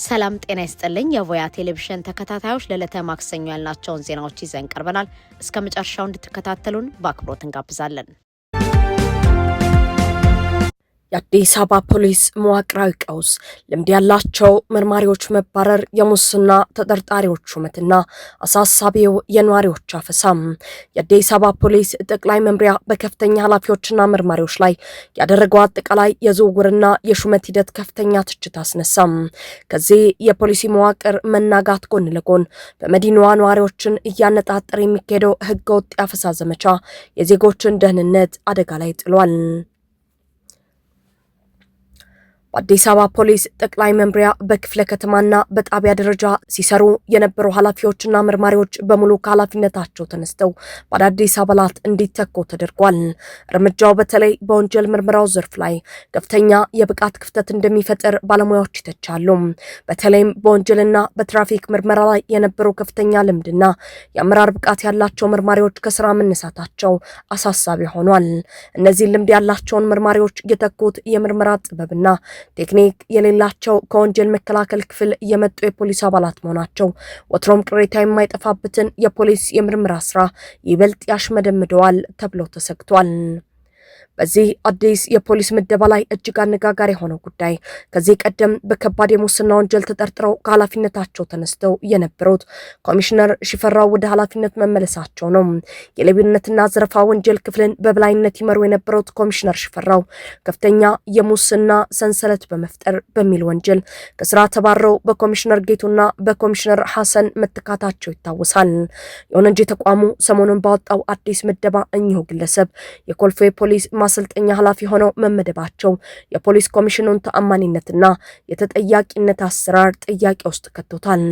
ሰላም ጤና ይስጥልኝ የቮያ ቴሌቪዥን ተከታታዮች ለዕለተ ማክሰኞ ያልናቸውን ዜናዎች ይዘን ቀርበናል። እስከ መጨረሻው እንድትከታተሉን በአክብሮት እንጋብዛለን። የአዲስ አበባ ፖሊስ መዋቅራዊ ቀውስ፣ ልምድ ያላቸው መርማሪዎች መባረር፣ የሙስና ተጠርጣሪዎች ሹመትና አሳሳቢው የነዋሪዎች አፈሳም። የአዲስ አበባ ፖሊስ ጠቅላይ መምሪያ በከፍተኛ ኃላፊዎችና መርማሪዎች ላይ ያደረገው አጠቃላይ የዝውውርና የሹመት ሂደት ከፍተኛ ትችት አስነሳም። ከዚህ የፖሊሲ መዋቅር መናጋት ጎን ለጎን በመዲናዋ ነዋሪዎችን እያነጣጠረ የሚካሄደው ህገወጥ ያፈሳ ዘመቻ የዜጎችን ደህንነት አደጋ ላይ ጥሏል። አዲስ አበባ ፖሊስ ጠቅላይ መምሪያ በክፍለ ከተማና በጣቢያ ደረጃ ሲሰሩ የነበሩ ኃላፊዎችና መርማሪዎች በሙሉ ከኃላፊነታቸው ተነስተው በአዳዲስ አባላት እንዲተኩ ተደርጓል። እርምጃው በተለይ በወንጀል ምርመራው ዘርፍ ላይ ከፍተኛ የብቃት ክፍተት እንደሚፈጥር ባለሙያዎች ይተቻሉ። በተለይም በወንጀልና በትራፊክ ምርመራ ላይ የነበሩ ከፍተኛ ልምድና የአመራር ብቃት ያላቸው መርማሪዎች ከስራ መነሳታቸው አሳሳቢ ሆኗል። እነዚህ ልምድ ያላቸውን መርማሪዎች የተኩት የምርመራ ጥበብና ቴክኒክ የሌላቸው ከወንጀል መከላከል ክፍል የመጡ የፖሊስ አባላት መሆናቸው ወትሮም ቅሬታ የማይጠፋበትን የፖሊስ የምርመራ ስራ ይበልጥ ያሽመደምደዋል ተብሎ ተሰግቷል። በዚህ አዲስ የፖሊስ ምደባ ላይ እጅግ አነጋጋሪ የሆነው ጉዳይ ከዚህ ቀደም በከባድ የሙስና ወንጀል ተጠርጥረው ከኃላፊነታቸው ተነስተው የነበሩት ኮሚሽነር ሽፈራው ወደ ኃላፊነት መመለሳቸው ነው። የሌብነትና ዘረፋ ወንጀል ክፍልን በበላይነት ይመሩ የነበሩት ኮሚሽነር ሽፈራው ከፍተኛ የሙስና ሰንሰለት በመፍጠር በሚል ወንጀል ከስራ ተባረው በኮሚሽነር ጌቱና በኮሚሽነር ሐሰን መተካታቸው ይታወሳል። ይሁን እንጂ ተቋሙ ሰሞኑን ባወጣው አዲስ ምደባ እኚሁ ግለሰብ የኮልፌ ፖሊስ ማሰልጠኛ ኃላፊ ሆነው መመደባቸው የፖሊስ ኮሚሽኑን ተአማኒነትና የተጠያቂነት አሰራር ጥያቄ ውስጥ ከቶታል።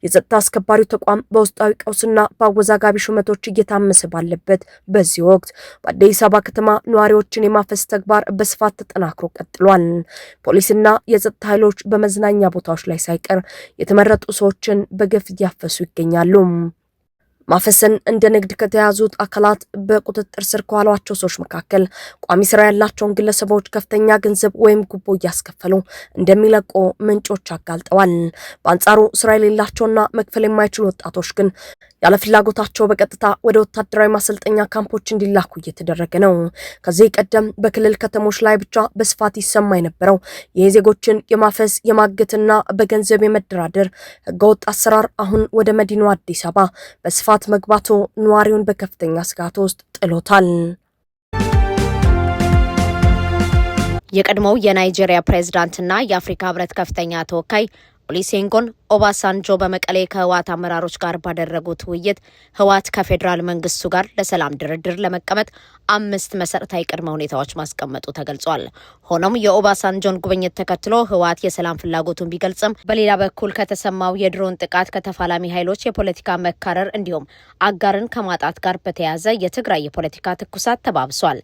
የጸጥታ አስከባሪው ተቋም በውስጣዊ ቀውስና በአወዛጋቢ ሹመቶች እየታመሰ ባለበት በዚህ ወቅት በአዲስ አበባ ከተማ ነዋሪዎችን የማፈስ ተግባር በስፋት ተጠናክሮ ቀጥሏል። ፖሊስና የጸጥታ ኃይሎች በመዝናኛ ቦታዎች ላይ ሳይቀር የተመረጡ ሰዎችን በገፍ እያፈሱ ይገኛሉ። ማፈስን እንደ ንግድ ከተያዙት አካላት በቁጥጥር ስር ከዋሏቸው ሰዎች መካከል ቋሚ ስራ ያላቸውን ግለሰቦች ከፍተኛ ገንዘብ ወይም ጉቦ እያስከፈሉ እንደሚለቁ ምንጮች አጋልጠዋል። በአንጻሩ ስራ የሌላቸውና መክፈል የማይችሉ ወጣቶች ግን ያለ ፍላጎታቸው በቀጥታ ወደ ወታደራዊ ማሰልጠኛ ካምፖች እንዲላኩ እየተደረገ ነው። ከዚህ ቀደም በክልል ከተሞች ላይ ብቻ በስፋት ይሰማ የነበረው የዜጎችን የማፈስ የማገትና በገንዘብ የመደራደር ህገወጥ አሰራር አሁን ወደ መዲናዋ አዲስ አበባ በስፋት መግባቱ ነዋሪውን በከፍተኛ ስጋት ውስጥ ጥሎታል። የቀድሞው የናይጄሪያ ፕሬዝዳንትና የአፍሪካ ህብረት ከፍተኛ ተወካይ ኦሉሴጉን ኦባሳንጆ በመቀሌ ከህወሓት አመራሮች ጋር ባደረጉት ውይይት ህወሓት ከፌዴራል መንግስቱ ጋር ለሰላም ድርድር ለመቀመጥ 5 መሰረታዊ ቅድመ ሁኔታዎች ማስቀመጡ ተገልጿል። ሆኖም የኦባሳንጆን ጉብኝት ተከትሎ ህወሓት የሰላም ፍላጎቱን ቢገልጽም በሌላ በኩል ከተሰማው የድሮን ጥቃት ከተፋላሚ ኃይሎች የፖለቲካ መካረር እንዲሁም አጋርን ከማጣት ጋር በተያያዘ የትግራይ የፖለቲካ ትኩሳት ተባብሷል።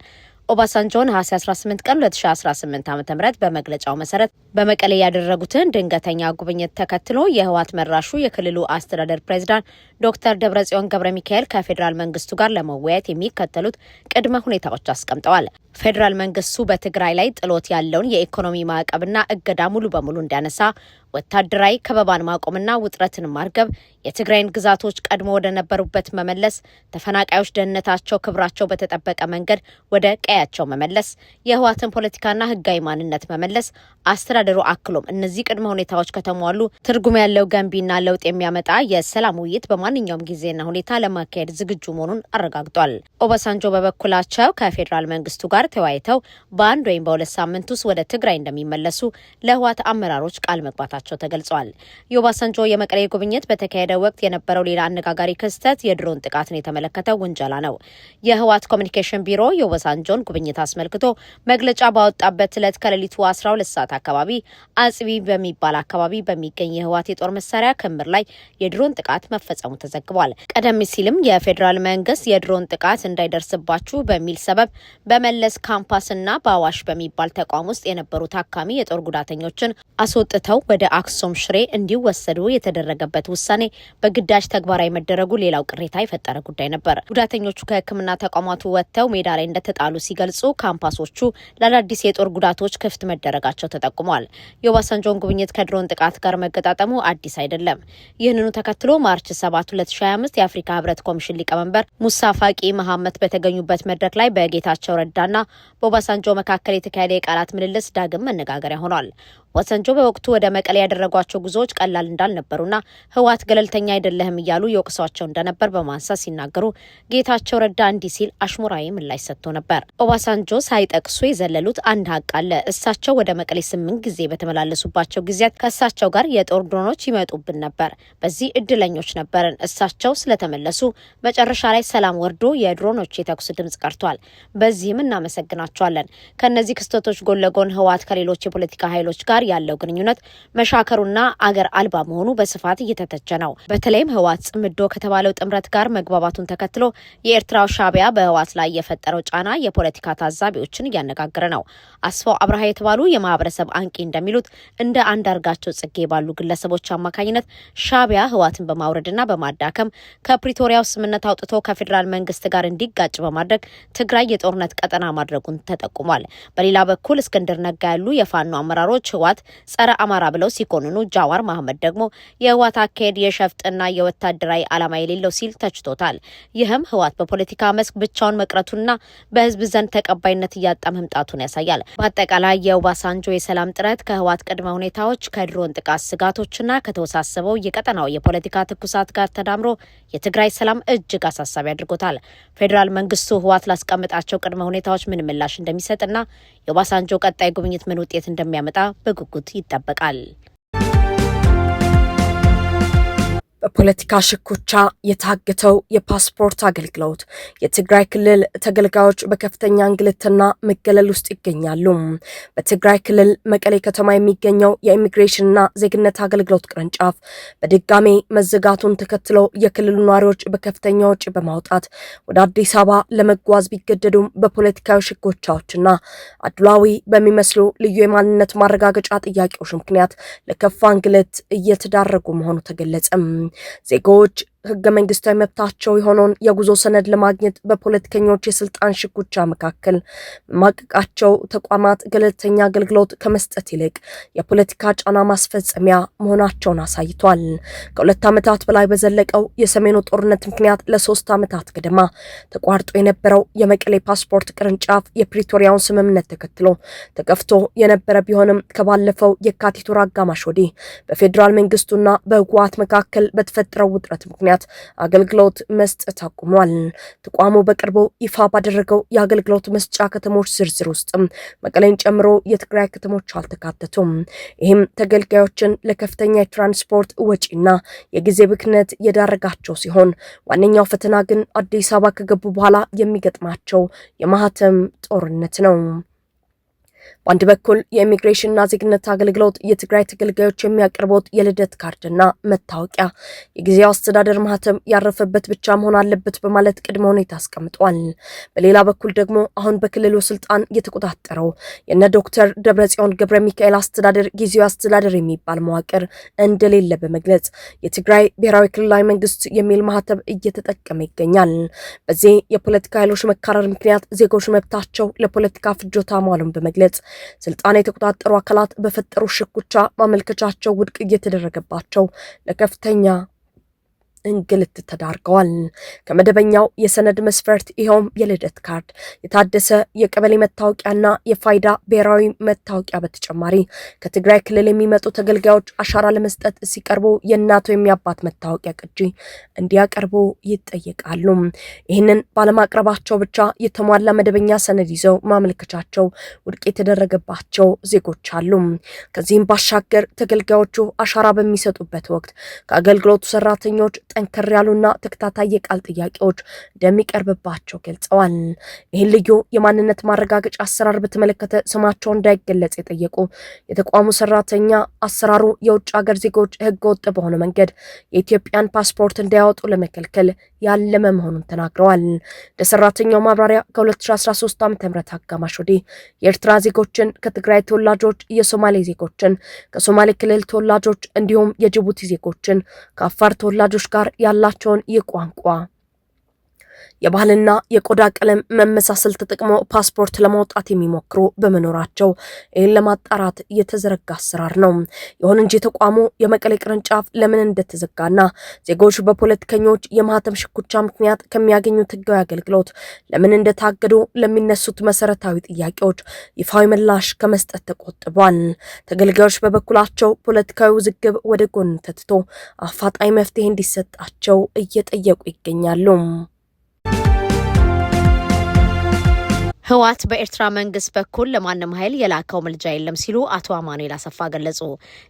ኦባሳንጆ ነሐሴ 18 ቀን 2018 ዓ.ም በመግለጫው መሰረት በመቀሌ ያደረጉትን ድንገተኛ ጉብኝት ተከትሎ የህወሓት መራሹ የክልሉ አስተዳደር ፕሬዝዳንት ዶክተር ደብረጽዮን ገብረ ሚካኤል ከፌዴራል መንግስቱ ጋር ለመወያየት የሚከተሉት ቅድመ ሁኔታዎች አስቀምጠዋል። ፌዴራል መንግስቱ በትግራይ ላይ ጥሎት ያለውን የኢኮኖሚ ማዕቀብና እገዳ ሙሉ በሙሉ እንዲያነሳ፣ ወታደራዊ ከበባን ማቆምና ውጥረትን ማርገብ፣ የትግራይን ግዛቶች ቀድሞ ወደ ነበሩበት መመለስ፣ ተፈናቃዮች ደህንነታቸው፣ ክብራቸው በተጠበቀ መንገድ ወደ ቀያቸው መመለስ፣ የህወሓትን ፖለቲካና ህጋዊ ማንነት መመለስ። አስተዳደሩ አክሎም እነዚህ ቅድመ ሁኔታዎች ከተሟሉ ትርጉም ያለው ገንቢና ለውጥ የሚያመጣ የሰላም ውይይት በማንኛውም ጊዜና ሁኔታ ለማካሄድ ዝግጁ መሆኑን አረጋግጧል። ኦባሳንጆ በበኩላቸው ከፌዴራል መንግስቱ ጋር ተወያይተው በአንድ ወይም በሁለት ሳምንት ውስጥ ወደ ትግራይ እንደሚመለሱ ለህወሓት አመራሮች ቃል መግባታቸው ተገልጿል። የኦባሳንጆ የመቀሌ ጉብኝት በተካሄደ ወቅት የነበረው ሌላ አነጋጋሪ ክስተት የድሮን ጥቃትን የተመለከተ ውንጀላ ነው። የህወሓት ኮሚኒኬሽን ቢሮ የኦባሳንጆን ጉብኝት አስመልክቶ መግለጫ ባወጣበት ዕለት ከሌሊቱ 12 ሰዓት አካባቢ አጽቢ በሚባል አካባቢ በሚገኝ የህወሓት የጦር መሳሪያ ክምር ላይ የድሮን ጥቃት መፈጸሙ ተዘግቧል። ቀደም ሲልም የፌዴራል መንግስት የድሮን ጥቃት እንዳይደርስባችሁ በሚል ሰበብ በመለስ በመመለስ ካምፓስና በአዋሽ በሚባል ተቋም ውስጥ የነበሩ ታካሚ የጦር ጉዳተኞችን አስወጥተው ወደ አክሱም ሽሬ እንዲወሰዱ የተደረገበት ውሳኔ በግዳጅ ተግባራዊ መደረጉ ሌላው ቅሬታ የፈጠረ ጉዳይ ነበር። ጉዳተኞቹ ከሕክምና ተቋማቱ ወጥተው ሜዳ ላይ እንደተጣሉ ሲገልጹ ካምፓሶቹ ለአዳዲስ የጦር ጉዳቶች ክፍት መደረጋቸው ተጠቁሟል። የኦባሳንጆን ጉብኝት ከድሮን ጥቃት ጋር መገጣጠሙ አዲስ አይደለም። ይህንኑ ተከትሎ ማርች 7 2025 የአፍሪካ ህብረት ኮሚሽን ሊቀመንበር ሙሳ ፋቂ መሐመድ በተገኙበት መድረክ ላይ በጌታቸው ረዳና በኦባሳንጆ መካከል የተካሄደ የቃላት ምልልስ ዳግም መነጋገሪያ ሆኗል። ኦባሳንጆ በወቅቱ ወደ መቀሌ ያደረጓቸው ጉዞዎች ቀላል እንዳልነበሩና ህወሓት ገለልተኛ አይደለህም እያሉ የወቅሷቸው እንደነበር በማንሳት ሲናገሩ ጌታቸው ረዳ እንዲህ ሲል አሽሙራዊ ምላሽ ሰጥቶ ነበር። ኦባሳንጆ ሳይጠቅሱ የዘለሉት አንድ ሀቅ አለ። እሳቸው ወደ መቀሌ 8 ጊዜ በተመላለሱባቸው ጊዜያት ከእሳቸው ጋር የጦር ድሮኖች ይመጡብን ነበር። በዚህ እድለኞች ነበርን። እሳቸው ስለተመለሱ መጨረሻ ላይ ሰላም ወርዶ የድሮኖች የተኩስ ድምጽ ቀርቷል። በዚህም እናመሰግናቸዋለን። ከነዚህ ክስተቶች ጎን ለጎን ህወሓት ከሌሎች የፖለቲካ ኃይሎች ጋር ያለው ግንኙነት መሻከሩና አገር አልባ መሆኑ በስፋት እየተተቸ ነው። በተለይም ህወሓት ጽምዶ ከተባለው ጥምረት ጋር መግባባቱን ተከትሎ የኤርትራው ሻዕቢያ በህወሓት ላይ የፈጠረው ጫና የፖለቲካ ታዛቢዎችን እያነጋገረ ነው። አስፋው አብርሃ የተባሉ የማህበረሰብ አንቂ እንደሚሉት እንደ አንዳርጋቸው ጽጌ ባሉ ግለሰቦች አማካኝነት ሻዕቢያ ህወሓትን በማውረድና በማዳከም ከፕሪቶሪያው ስምምነት አውጥቶ ከፌዴራል መንግስት ጋር እንዲጋጭ በማድረግ ትግራይ የጦርነት ቀጠና ማድረጉን ተጠቁሟል። በሌላ በኩል እስክንድር ነጋ ያሉ የፋኖ አመራሮች ህወሓት ጸረ አማራ ብለው ሲኮንኑ፣ ጃዋር መሐመድ ደግሞ የህወሓት አካሄድ የሸፍጥና የወታደራዊ ዓላማ የሌለው ሲል ተችቶታል። ይህም ህወሓት በፖለቲካ መስክ ብቻውን መቅረቱና በህዝብ ዘንድ ተቀባይነት እያጣ መምጣቱን ያሳያል። በአጠቃላይ የኦባሳንጆ የሰላም ጥረት ከህወሓት ቅድመ ሁኔታዎች፣ ከድሮን ጥቃት ስጋቶችና ከተወሳሰበው የቀጠናው የፖለቲካ ትኩሳት ጋር ተዳምሮ የትግራይ ሰላም እጅግ አሳሳቢ አድርጎታል። ፌዴራል መንግስቱ ህወሓት ላስቀምጣቸው ቅድመ ሁኔታዎች ምን ምላሽ እንደሚሰጥና የኦባሳንጆ ቀጣይ ጉብኝት ምን ውጤት እንደሚያመጣ በጉጉት ይጠበቃል። በፖለቲካ ሽኩቻ የታገተው የፓስፖርት አገልግሎት የትግራይ ክልል ተገልጋዮች በከፍተኛ እንግልትና መገለል ውስጥ ይገኛሉ። በትግራይ ክልል መቀሌ ከተማ የሚገኘው የኢሚግሬሽንና ዜግነት አገልግሎት ቅርንጫፍ በድጋሜ መዘጋቱን ተከትሎ የክልሉ ነዋሪዎች በከፍተኛ ወጪ በማውጣት ወደ አዲስ አበባ ለመጓዝ ቢገደዱም በፖለቲካዊ ሽኩቻዎችና አድሏዊ በሚመስሉ ልዩ የማንነት ማረጋገጫ ጥያቄዎች ምክንያት ለከፋ እንግልት እየተዳረጉ መሆኑ ተገለጸ። ዜጎች ህገ መንግስታዊ መብታቸው የሆነውን የጉዞ ሰነድ ለማግኘት በፖለቲከኞች የስልጣን ሽኩቻ መካከል ማቀቃቸው ተቋማት ገለልተኛ አገልግሎት ከመስጠት ይልቅ የፖለቲካ ጫና ማስፈጸሚያ መሆናቸውን አሳይቷል። ከ2 ዓመታት በላይ በዘለቀው የሰሜኑ ጦርነት ምክንያት ለ3 ዓመታት ገደማ ተቋርጦ የነበረው የመቀሌ ፓስፖርት ቅርንጫፍ የፕሪቶሪያውን ስምምነት ተከትሎ ተከፍቶ የነበረ ቢሆንም ከባለፈው የካቲት ወር አጋማሽ ወዲህ በፌዴራል መንግስቱና በህወሓት መካከል በተፈጠረው ውጥረት ምክንያት አገልግሎት መስጠት አቁሟል። ተቋሙ በቅርቡ ይፋ ባደረገው የአገልግሎት መስጫ ከተሞች ዝርዝር ውስጥ መቀሌን ጨምሮ የትግራይ ከተሞች አልተካተቱም። ይህም ተገልጋዮችን ለከፍተኛ የትራንስፖርት ወጪና የጊዜ ብክነት የዳረጋቸው ሲሆን ዋነኛው ፈተና ግን አዲስ አበባ ከገቡ በኋላ የሚገጥማቸው የማህተም ጦርነት ነው። በአንድ በኩል የኢሚግሬሽንና ዜግነት አገልግሎት የትግራይ ተገልጋዮች የሚያቀርቡት የልደት ካርድና መታወቂያ የጊዜያዊ አስተዳደር ማህተም ያረፈበት ብቻ መሆን አለበት በማለት ቅድመ ሁኔታ አስቀምጧል። በሌላ በኩል ደግሞ አሁን በክልሉ ስልጣን የተቆጣጠረው የነ ዶክተር ደብረጽዮን ገብረ ሚካኤል አስተዳደር ጊዜያዊ አስተዳደር የሚባል መዋቅር እንደሌለ በመግለጽ የትግራይ ብሔራዊ ክልላዊ መንግስት የሚል ማህተም እየተጠቀመ ይገኛል። በዚህ የፖለቲካ ኃይሎች መካረር ምክንያት ዜጎች መብታቸው ለፖለቲካ ፍጆታ መዋሉን በመግለጽ ስልጣን የተቆጣጠሩ አካላት በፈጠሩ ሽኩቻ ማመልከቻቸው ውድቅ እየተደረገባቸው ለከፍተኛ እንግልት ተዳርገዋል። ከመደበኛው የሰነድ መስፈርት ይኸውም የልደት ካርድ፣ የታደሰ የቀበሌ መታወቂያና የፋይዳ ብሔራዊ መታወቂያ በተጨማሪ ከትግራይ ክልል የሚመጡ ተገልጋዮች አሻራ ለመስጠት ሲቀርቡ የእናት ወይም የአባት መታወቂያ ቅጂ እንዲያቀርቡ ይጠየቃሉ። ይህንን ባለማቅረባቸው ብቻ የተሟላ መደበኛ ሰነድ ይዘው ማመልከቻቸው ውድቅ የተደረገባቸው ዜጎች አሉ። ከዚህም ባሻገር ተገልጋዮቹ አሻራ በሚሰጡበት ወቅት ከአገልግሎቱ ሰራተኞች ጠንከር ያሉና ተከታታይ የቃል ጥያቄዎች እንደሚቀርብባቸው ገልጸዋል። ይህን ልዩ የማንነት ማረጋገጫ አሰራር በተመለከተ ስማቸው እንዳይገለጽ የጠየቁ የተቋሙ ሰራተኛ አሰራሩ የውጭ ሀገር ዜጎች ህገ ወጥ በሆነ መንገድ የኢትዮጵያን ፓስፖርት እንዳያወጡ ለመከልከል ያለመ መሆኑን ተናግረዋል። ለሰራተኛው ማብራሪያ ከ2013 ዓ.ም አጋማሽ ወዲህ የኤርትራ ዜጎችን ከትግራይ ተወላጆች፣ የሶማሌ ዜጎችን ከሶማሌ ክልል ተወላጆች እንዲሁም የጅቡቲ ዜጎችን ከአፋር ተወላጆች ጋር ያላቸውን የቋንቋ የባህልና የቆዳ ቀለም መመሳሰል ተጠቅመው ፓስፖርት ለማውጣት የሚሞክሩ በመኖራቸው ይህን ለማጣራት የተዘረጋ አሰራር ነው። ይሁን እንጂ ተቋሙ የመቀሌ ቅርንጫፍ ለምን እንደተዘጋና ዜጎች በፖለቲከኞች የማህተም ሽኩቻ ምክንያት ከሚያገኙት ህጋዊ አገልግሎት ለምን እንደታገዱ ለሚነሱት መሰረታዊ ጥያቄዎች ይፋዊ ምላሽ ከመስጠት ተቆጥቧል። ተገልጋዮች በበኩላቸው ፖለቲካዊ ውዝግብ ወደ ጎን ተትቶ አፋጣኝ መፍትሄ እንዲሰጣቸው እየጠየቁ ይገኛሉ። ህወሓት በኤርትራ መንግስት በኩል ለማንም ኃይል የላከው ምልጃ የለም ሲሉ አቶ አማኑኤል አሰፋ ገለጹ።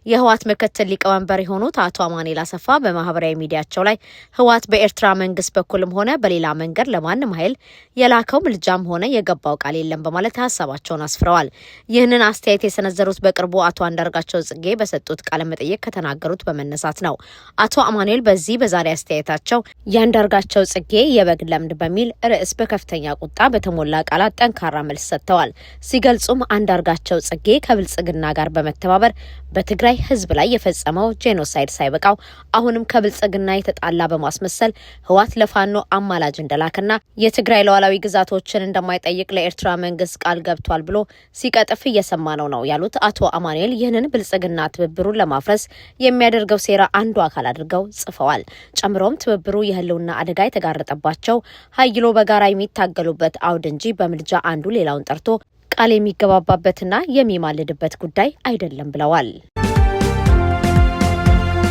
የህወሓት ምክትል ሊቀመንበር የሆኑት አቶ አማኑኤል አሰፋ በማህበራዊ ሚዲያቸው ላይ ህወሓት በኤርትራ መንግስት በኩልም ሆነ በሌላ መንገድ ለማንም ኃይል የላከው ምልጃም ሆነ የገባው ቃል የለም በማለት ሀሳባቸውን አስፍረዋል። ይህንን አስተያየት የሰነዘሩት በቅርቡ አቶ አንዳርጋቸው ጽጌ በሰጡት ቃለ መጠይቅ ከተናገሩት በመነሳት ነው። አቶ አማኑኤል በዚህ በዛሬ አስተያየታቸው የአንዳርጋቸው ጽጌ የበግ ለምድ በሚል ርዕስ በከፍተኛ ቁጣ በተሞላ ቃላት ጠንካራ መልስ ሰጥተዋል። ሲገልጹም አንዳርጋቸው ጽጌ ከብልጽግና ጋር በመተባበር በትግራይ ህዝብ ላይ የፈጸመው ጄኖሳይድ ሳይበቃው አሁንም ከብልጽግና የተጣላ በማስመሰል ህወሓት ለፋኖ አማላጅ እንደላከና የትግራይ ሉዓላዊ ግዛቶችን እንደማይጠይቅ ለኤርትራ መንግስት ቃል ገብቷል ብሎ ሲቀጥፍ እየሰማነው ነው ያሉት አቶ አማኑኤል ይህንን ብልጽግና ትብብሩን ለማፍረስ የሚያደርገው ሴራ አንዱ አካል አድርገው ጽፈዋል። ጨምሮም ትብብሩ የህልውና አደጋ የተጋረጠባቸው ኃይሎ በጋራ የሚታገሉበት አውድ እንጂ በምልጃ አንዱ ሌላውን ጠርቶ ቃል የሚገባባበትና የሚማልድበት ጉዳይ አይደለም ብለዋል።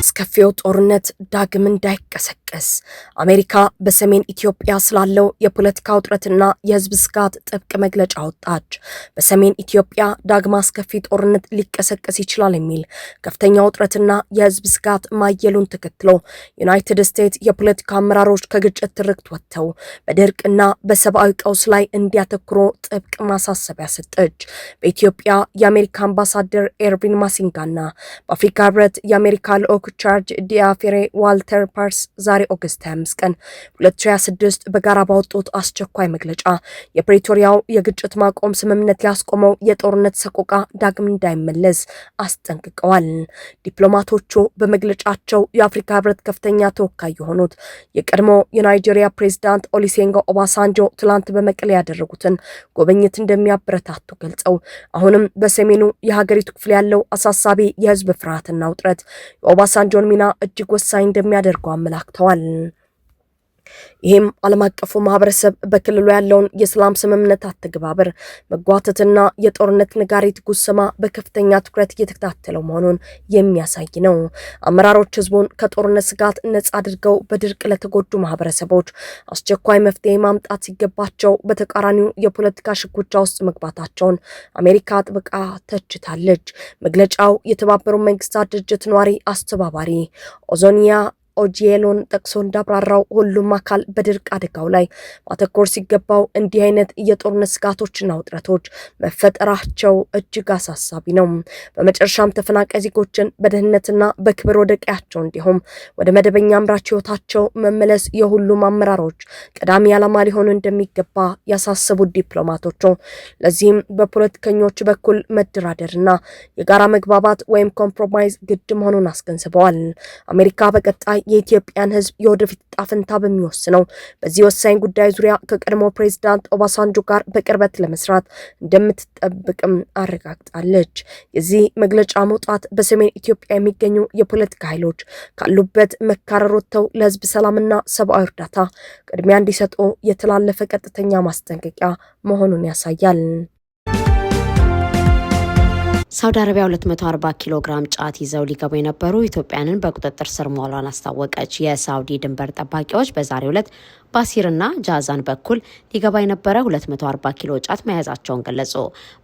አስከፊው ጦርነት ዳግም እንዳይቀሰቀስ አሜሪካ በሰሜን ኢትዮጵያ ስላለው የፖለቲካ ውጥረትና የህዝብ ስጋት ጥብቅ መግለጫ ወጣች። በሰሜን ኢትዮጵያ ዳግም አስከፊ ጦርነት ሊቀሰቀስ ይችላል የሚል ከፍተኛ ውጥረትና የህዝብ ስጋት ማየሉን ተከትሎ ዩናይትድ ስቴትስ የፖለቲካ አመራሮች ከግጭት ትርክት ወጥተው በድርቅና በሰብአዊ ቀውስ ላይ እንዲያተኩሩ ጥብቅ ማሳሰቢያ ሰጠች። በኢትዮጵያ የአሜሪካ አምባሳደር ኤርቪን ማሲንጋና በአፍሪካ ህብረት የአሜሪካ ልዑክ ቻርጅ ዲያፌሬ ዋልተር ፓርስ ዛሬ ኦገስት 25 ቀን 2026 በጋራ ባወጡት አስቸኳይ መግለጫ የፕሪቶሪያው የግጭት ማቆም ስምምነት ያስቆመው የጦርነት ሰቆቃ ዳግም እንዳይመለስ አስጠንቅቀዋል። ዲፕሎማቶቹ በመግለጫቸው የአፍሪካ ህብረት ከፍተኛ ተወካይ የሆኑት የቀድሞ የናይጄሪያ ፕሬዝዳንት ኦሉሴጉን ኦባሳንጆ ትላንት በመቀሌ ያደረጉትን ጉብኝት እንደሚያበረታቱ ገልጸው አሁንም በሰሜኑ የሀገሪቱ ክፍል ያለው አሳሳቢ የህዝብ ፍርሃትና ውጥረት የኦባሳንጆን ሚና እጅግ ወሳኝ እንደሚያደርገው አመላክተዋል። ይህም ዓለም አቀፉ ማህበረሰብ በክልሉ ያለውን የሰላም ስምምነት አተገባበር መጓተትና የጦርነት ነጋሪት ጉሰማ በከፍተኛ ትኩረት እየተከታተለው መሆኑን የሚያሳይ ነው። አመራሮች ህዝቡን ከጦርነት ስጋት ነጻ አድርገው በድርቅ ለተጎዱ ማህበረሰቦች አስቸኳይ መፍትሄ ማምጣት ሲገባቸው በተቃራኒው የፖለቲካ ሽኩቻ ውስጥ መግባታቸውን አሜሪካ ጥብቃ ተችታለች። መግለጫው የተባበሩት መንግስታት ድርጅት ነዋሪ አስተባባሪ ኦዞኒያ ኦጂኤሎን ጠቅሶ እንዳብራራው ሁሉም አካል በድርቅ አደጋው ላይ ማተኮር ሲገባው እንዲህ አይነት የጦርነት ስጋቶችና ውጥረቶች መፈጠራቸው እጅግ አሳሳቢ ነው። በመጨረሻም ተፈናቃይ ዜጎችን በደህንነትና በክብር ወደ ቀያቸው እንዲሁም ወደ መደበኛ አምራች ህይወታቸው መመለስ የሁሉም አመራሮች ቀዳሚ ዓላማ ሊሆን እንደሚገባ ያሳሰቡት ዲፕሎማቶቹ ለዚህም በፖለቲከኞች በኩል መደራደርና የጋራ መግባባት ወይም ኮምፕሮማይዝ ግድ መሆኑን አስገንዝበዋል። አሜሪካ በቀጣይ የኢትዮጵያን ህዝብ የወደፊት ጣፍንታ በሚወስነው በዚህ ወሳኝ ጉዳይ ዙሪያ ከቀድሞ ፕሬዝዳንት ኦባሳንጆ ጋር በቅርበት ለመስራት እንደምትጠብቅም አረጋግጣለች። የዚህ መግለጫ መውጣት በሰሜን ኢትዮጵያ የሚገኙ የፖለቲካ ኃይሎች ካሉበት መካረር ወጥተው ለህዝብ ሰላምና ሰብአዊ እርዳታ ቅድሚያ እንዲሰጡ የተላለፈ ቀጥተኛ ማስጠንቀቂያ መሆኑን ያሳያል። ሳውዲ አረቢያ 240 ኪሎ ግራም ጫት ይዘው ሊገቡ የነበሩ ኢትዮጵያንን በቁጥጥር ስር መዋሏን አስታወቀች። የሳውዲ ድንበር ጠባቂዎች በዛሬው ዕለት ባሲርና ጃዛን በኩል ሊገባ የነበረ 240 ኪሎ ጫት መያዛቸውን ገለጹ።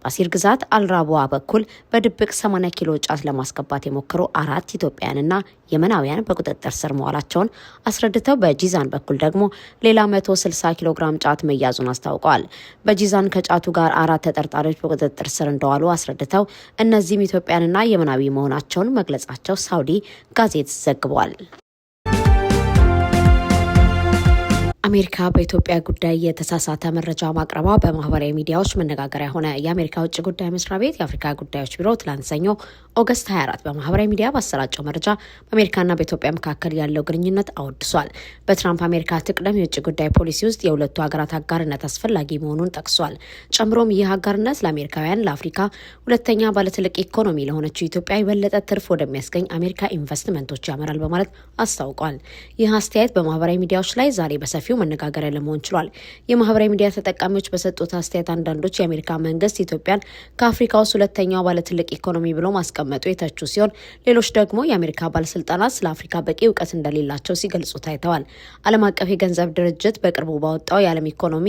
ባሲር ግዛት አልራቡዋ በኩል በድብቅ 80 ኪሎ ጫት ለማስገባት የሞከሩ 4 ኢትዮጵያውያንና የመናውያን በቁጥጥር ስር መዋላቸውን አስረድተው በጂዛን በኩል ደግሞ ሌላ 160 ኪሎ ግራም ጫት መያዙን አስታውቀዋል። በጂዛን ከጫቱ ጋር 4 ተጠርጣሪዎች በቁጥጥር ስር እንደዋሉ አስረድተው እነዚህም ኢትዮጵያውያንና የመናዊ መሆናቸውን መግለጻቸው ሳውዲ ጋዜጣ ዘግቧል። አሜሪካ በኢትዮጵያ ጉዳይ የተሳሳተ መረጃ ማቅረቧ በማህበራዊ ሚዲያዎች መነጋገሪያ ሆነ። የአሜሪካ ውጭ ጉዳይ መስሪያ ቤት የአፍሪካ ጉዳዮች ቢሮ ትላንት ሰኞ ኦገስት 24 በማህበራዊ ሚዲያ ባሰራጨው መረጃ በአሜሪካና በኢትዮጵያ መካከል ያለው ግንኙነት አወድሷል። በትራምፕ አሜሪካ ትቅደም የውጭ ጉዳይ ፖሊሲ ውስጥ የሁለቱ ሀገራት አጋርነት አስፈላጊ መሆኑን ጠቅሷል። ጨምሮም ይህ አጋርነት ለአሜሪካውያን፣ ለአፍሪካ ሁለተኛ ባለትልቅ ኢኮኖሚ ለሆነችው ኢትዮጵያ የበለጠ ትርፍ ወደሚያስገኝ አሜሪካ ኢንቨስትመንቶች ያመራል በማለት አስታውቋል። ይህ አስተያየት በማህበራዊ ሚዲያዎች ላይ ዛሬ በሰፊው መነጋገሪያ ለመሆን ችሏል። የማህበራዊ ሚዲያ ተጠቃሚዎች በሰጡት አስተያየት አንዳንዶች የአሜሪካ መንግስት ኢትዮጵያን ከአፍሪካ ውስጥ ሁለተኛው ባለትልቅ ኢኮኖሚ ብሎ ማስቀመጡ የተቹ ሲሆን፣ ሌሎች ደግሞ የአሜሪካ ባለስልጣናት ስለ አፍሪካ በቂ እውቀት እንደሌላቸው ሲገልጹ ታይተዋል። ዓለም አቀፍ የገንዘብ ድርጅት በቅርቡ ባወጣው የዓለም ኢኮኖሚ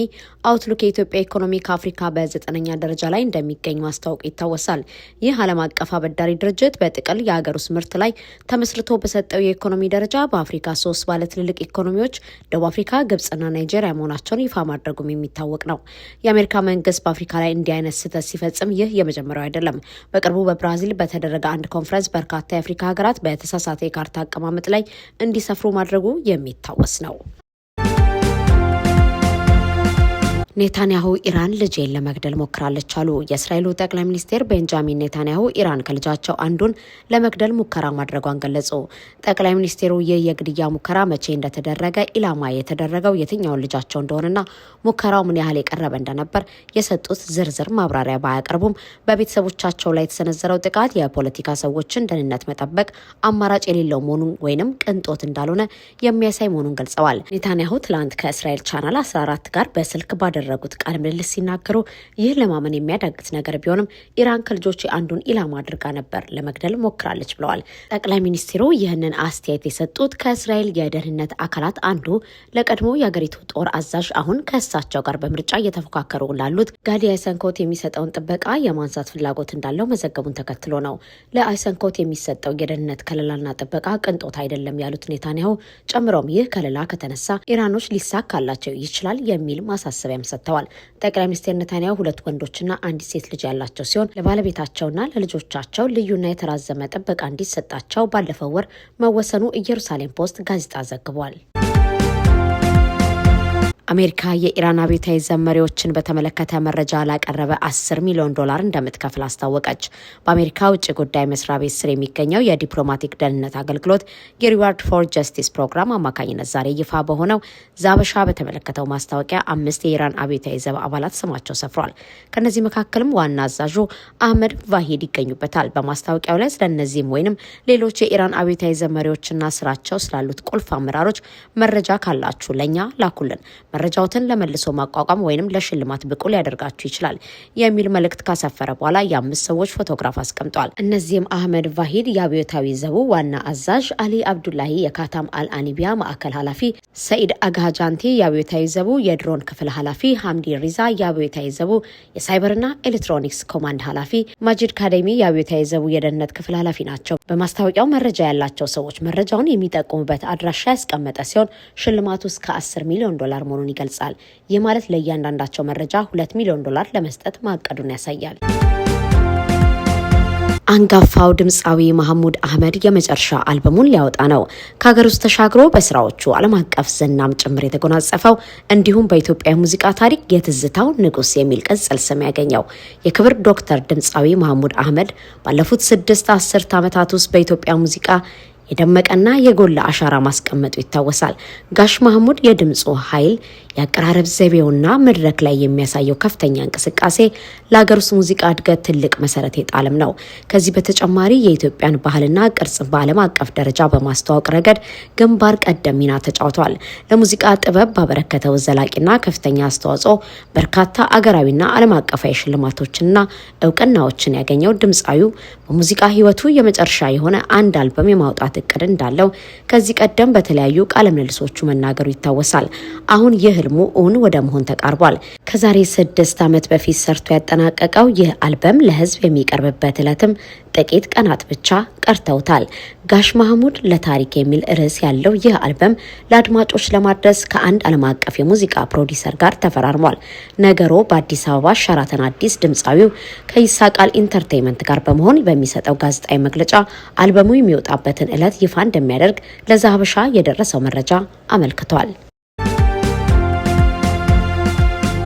አውትሉክ የኢትዮጵያ ኢኮኖሚ ከአፍሪካ በ9ኛ ደረጃ ላይ እንደሚገኝ ማስታወቁ ይታወሳል። ይህ ዓለም አቀፍ አበዳሪ ድርጅት በጥቅል የሀገር ውስጥ ምርት ላይ ተመስርቶ በሰጠው የኢኮኖሚ ደረጃ በአፍሪካ 3 ባለትልልቅ ኢኮኖሚዎች ደቡብ አፍሪካ፣ ግብጽና ናይጄሪያ መሆናቸውን ይፋ ማድረጉም የሚታወቅ ነው። የአሜሪካ መንግስት በአፍሪካ ላይ እንዲህ አይነት ስህተት ሲፈጽም ይህ የመጀመሪያው አይደለም። በቅርቡ በብራዚል በተደረገ አንድ ኮንፈረንስ በርካታ የአፍሪካ ሀገራት በተሳሳተ የካርታ አቀማመጥ ላይ እንዲሰፍሩ ማድረጉ የሚታወስ ነው። ኔታንያሁ ኢራን ልጄን ለመግደል ሞክራለች አሉ። የእስራኤሉ ጠቅላይ ሚኒስትር ቤንጃሚን ኔታንያሁ ኢራን ከልጃቸው አንዱን ለመግደል ሙከራ ማድረጓን ገለጹ። ጠቅላይ ሚኒስትሩ ይህ የግድያ ሙከራ መቼ እንደተደረገ፣ ኢላማ የተደረገው የትኛውን ልጃቸው እንደሆነና ሙከራው ምን ያህል የቀረበ እንደነበር የሰጡት ዝርዝር ማብራሪያ ባያቀርቡም በቤተሰቦቻቸው ላይ የተሰነዘረው ጥቃት የፖለቲካ ሰዎችን ደህንነት መጠበቅ አማራጭ የሌለው መሆኑን ወይንም ቅንጦት እንዳልሆነ የሚያሳይ መሆኑን ገልጸዋል። ኔታንያሁ ትላንት ከእስራኤል ቻናል 14 ጋር በስልክ ያደረጉት ቃለ ምልልስ ሲናገሩ ይህ ለማመን የሚያዳግት ነገር ቢሆንም ኢራን ከልጆች አንዱን ኢላማ አድርጋ ነበር ለመግደል ሞክራለች ብለዋል። ጠቅላይ ሚኒስትሩ ይህንን አስተያየት የሰጡት ከእስራኤል የደህንነት አካላት አንዱ ለቀድሞ የአገሪቱ ጦር አዛዥ አሁን ከእሳቸው ጋር በምርጫ እየተፎካከሩ ላሉት ጋዲ አይሰንኮት የሚሰጠውን ጥበቃ የማንሳት ፍላጎት እንዳለው መዘገቡን ተከትሎ ነው። ለአይሰንኮት የሚሰጠው የደህንነት ከለላና ጥበቃ ቅንጦት አይደለም ያሉት ኔታንያሁ ጨምሮም ይህ ከለላ ከተነሳ ኢራኖች ሊሳካላቸው ይችላል የሚል ማሳሰቢያ ሰጥተዋል። ጠቅላይ ሚኒስትር ኔታንያሁ 2 ወንዶችና አንዲት ሴት ልጅ ያላቸው ሲሆን ለባለቤታቸውና ለልጆቻቸው ልዩና የተራዘመ ጥበቃ እንዲሰጣቸው ባለፈው ወር መወሰኑ ኢየሩሳሌም ፖስት ጋዜጣ ዘግቧል። አሜሪካ የኢራን አብዮታዊ ዘመሪዎችን በተመለከተ መረጃ ላቀረበ $10 ሚሊዮን እንደምትከፍል አስታወቀች። በአሜሪካ ውጭ ጉዳይ መስሪያ ቤት ስር የሚገኘው የዲፕሎማቲክ ደህንነት አገልግሎት የሪዋርድ ፎር ጀስቲስ ፕሮግራም አማካኝነት ዛሬ ይፋ በሆነው ዛበሻ በተመለከተው ማስታወቂያ 5 የኢራን አብዮታዊ ዘብ አባላት ስማቸው ሰፍሯል። ከነዚህ መካከልም ዋና አዛዡ አህመድ ቫሂድ ይገኙበታል። በማስታወቂያው ላይ ስለነዚህም ወይንም ሌሎች የኢራን አብዮታዊ ዘመሪዎችና ስራቸው ስላሉት ቁልፍ አመራሮች መረጃ ካላችሁ ለኛ ላኩልን፣ መረጃዎትን ለመልሶ ማቋቋም ወይንም ለሽልማት ብቁ ሊያደርጋችሁ ይችላል የሚል መልእክት ካሰፈረ በኋላ የ5 ሰዎች ፎቶግራፍ አስቀምጧል። እነዚህም አህመድ ቫሂድ የአብዮታዊ ዘቡ ዋና አዛዥ፣ አሊ አብዱላሂ የካታም አልአኒቢያ ማዕከል ኃላፊ፣ ሰኢድ አጋጃንቲ የአብዮታዊ ዘቡ የድሮን ክፍል ኃላፊ፣ ሐምዲ ሪዛ የአብዮታዊ ዘቡ የሳይበርና ኤሌክትሮኒክስ ኮማንድ ኃላፊ፣ ማጂድ ካዴሚ የአብዮታዊ ዘቡ የደህንነት ክፍል ኃላፊ ናቸው። በማስታወቂያው መረጃ ያላቸው ሰዎች መረጃውን የሚጠቁሙበት አድራሻ ያስቀመጠ ሲሆን ሽልማቱ እስከ $10 ሚሊዮን መሆኑን ይገልጻል። ይህ ማለት ለእያንዳንዳቸው መረጃ $2 ሚሊዮን ለመስጠት ማቀዱን ያሳያል። አንጋፋው ድምፃዊ መሐሙድ አህመድ የመጨረሻ አልበሙን ሊያወጣ ነው። ከሀገር ውስጥ ተሻግሮ በስራዎቹ ዓለም አቀፍ ዝናም ጭምር የተጎናጸፈው እንዲሁም በኢትዮጵያ ሙዚቃ ታሪክ የትዝታው ንጉስ የሚል ቅጽል ስም ያገኘው የክብር ዶክተር ድምፃዊ መሐሙድ አህመድ ባለፉት 6 አስርት ዓመታት ውስጥ በኢትዮጵያ ሙዚቃ የደመቀና የጎላ አሻራ ማስቀመጡ ይታወሳል። ጋሽ መሐሙድ የድምፁ ኃይል፣ የአቀራረብ ዘይቤውና መድረክ ላይ የሚያሳየው ከፍተኛ እንቅስቃሴ ለሀገር ውስጥ ሙዚቃ እድገት ትልቅ መሰረት የጣለም ነው። ከዚህ በተጨማሪ የኢትዮጵያን ባህልና ቅርጽ በዓለም አቀፍ ደረጃ በማስተዋወቅ ረገድ ግንባር ቀደም ሚና ተጫውቷል። ለሙዚቃ ጥበብ ባበረከተው ዘላቂና ከፍተኛ አስተዋጽኦ በርካታ አገራዊና ዓለም አቀፋዊ ሽልማቶችንና እውቅናዎችን ያገኘው ድምፃዊው በሙዚቃ ህይወቱ የመጨረሻ የሆነ አንድ አልበም የማውጣት እቅድ እንዳለው ከዚህ ቀደም በተለያዩ ቃለ ምልልሶቹ መናገሩ ይታወሳል። አሁን ይህ ህልሙ እውን ወደ መሆን ተቃርቧል። ከዛሬ 6 ዓመት በፊት ሰርቶ ያጠናቀቀው ይህ አልበም ለህዝብ የሚቀርብበት ዕለትም ጥቂት ቀናት ብቻ ቀርተውታል። ጋሽ መሐሙድ ለታሪክ የሚል ርዕስ ያለው ይህ አልበም ለአድማጮች ለማድረስ ከአንድ ዓለም አቀፍ የሙዚቃ ፕሮዲሰር ጋር ተፈራርሟል። ነገሩ በአዲስ አበባ ሸራተን አዲስ ድምፃዊው ከይሳቃል ኢንተርቴይንመንት ጋር በመሆን በሚሰጠው ጋዜጣዊ መግለጫ አልበሙ የሚወጣበትን ዕለት ይፋ እንደሚያደርግ ለዛበሻ የደረሰው መረጃ አመልክቷል።